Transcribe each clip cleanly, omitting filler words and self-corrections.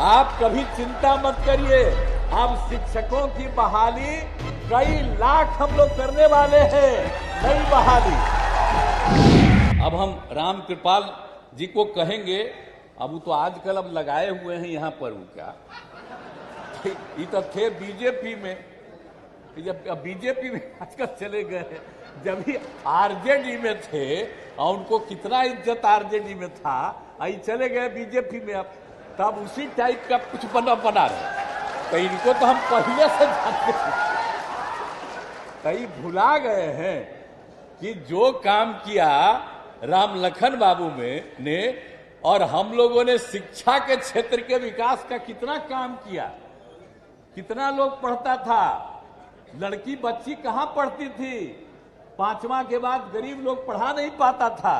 आप कभी चिंता मत करिए, अब शिक्षकों की बहाली कई लाख हम लोग करने वाले हैं, नई बहाली। अब हम राम कृपाल जी को कहेंगे, अब वो तो आजकल अब लगाए हुए हैं यहाँ पर, वो क्या ये तो थे बीजेपी में, जब बीजेपी में आजकल चले गए, जब भी आरजेडी में थे और उनको कितना इज्जत आरजेडी में था, आई चले गए बीजेपी में, अब तब उसी टाइप का कुछ बना रहे। तो इनको तो हम पहले से जानते हैं, कई भुला गए हैं कि जो काम किया राम लखन बाबू ने और हम लोगों ने शिक्षा के क्षेत्र के विकास का कितना काम किया, कितना लोग पढ़ता था, लड़की बच्ची कहां पढ़ती थी, 5वां के बाद गरीब लोग पढ़ा नहीं पाता था,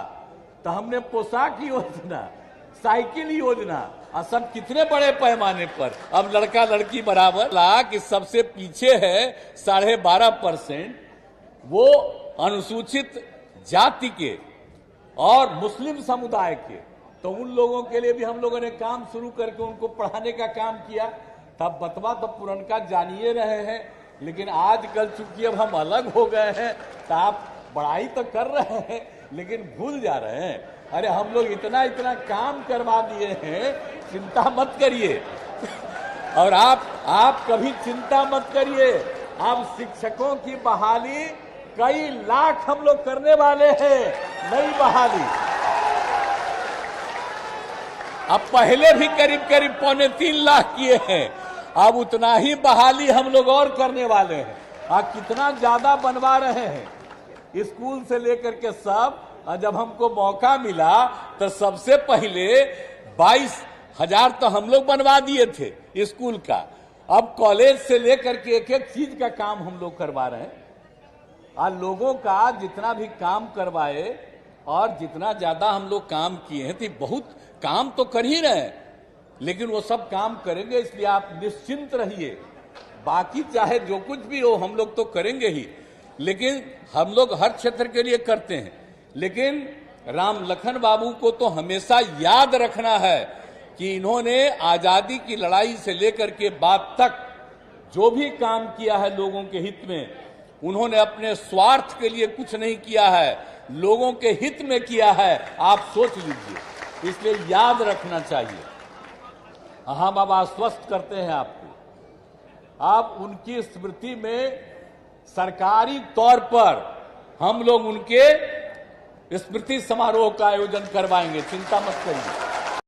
तो हमने पोशाक योजना, साइकिल योजना और सब कितने बड़े पैमाने पर, अब लड़का लड़की बराबर ला कि सबसे पीछे है 12.5%, वो अनुसूचित जाति के और मुस्लिम समुदाय के, तो उन लोगों के लिए भी हम लोगों ने काम शुरू करके उनको पढ़ाने का काम किया। तब बतवा तो पुरनका जानिए रहे हैं, लेकिन आजकल चूंकि अब हम अलग हो गए हैं तो आप बड़ाई तो कर रहे हैं लेकिन भूल जा रहे हैं, अरे हम लोग इतना इतना काम करवा दिए हैं, चिंता मत करिए। और आप कभी चिंता मत करिए, अब शिक्षकों की बहाली कई लाख हम लोग करने वाले हैं, नई बहाली। अब पहले भी करीब करीब 2.25 लाख किए हैं, अब उतना ही बहाली हम लोग और करने वाले हैं। आप कितना ज्यादा बनवा रहे हैं, स्कूल से लेकर के सब। जब हमको मौका मिला तो सबसे पहले 22,000 तो हम लोग बनवा दिए थे स्कूल का, अब कॉलेज से लेकर के एक एक चीज का काम हम लोग करवा रहे हैं। और लोगों का जितना भी काम करवाए और जितना ज्यादा हम लोग काम किए हैं, तो बहुत काम तो कर ही रहे हैं, लेकिन वो सब काम करेंगे, इसलिए आप निश्चिंत रहिए। बाकी चाहे जो कुछ भी हो हम लोग तो करेंगे ही, लेकिन हम लोग हर क्षेत्र के लिए करते हैं। लेकिन राम लखन बाबू को तो हमेशा याद रखना है कि इन्होंने आजादी की लड़ाई से लेकर के बाद तक जो भी काम किया है लोगों के हित में, उन्होंने अपने स्वार्थ के लिए कुछ नहीं किया है, लोगों के हित में किया है। आप सोच लीजिए, इसलिए याद रखना चाहिए। हम अब आश्वस्त करते हैं आपको, आप उनकी स्मृति में सरकारी तौर पर हम लोग उनके स्मृति समारोह का आयोजन करवाएंगे, चिंता मत करिए।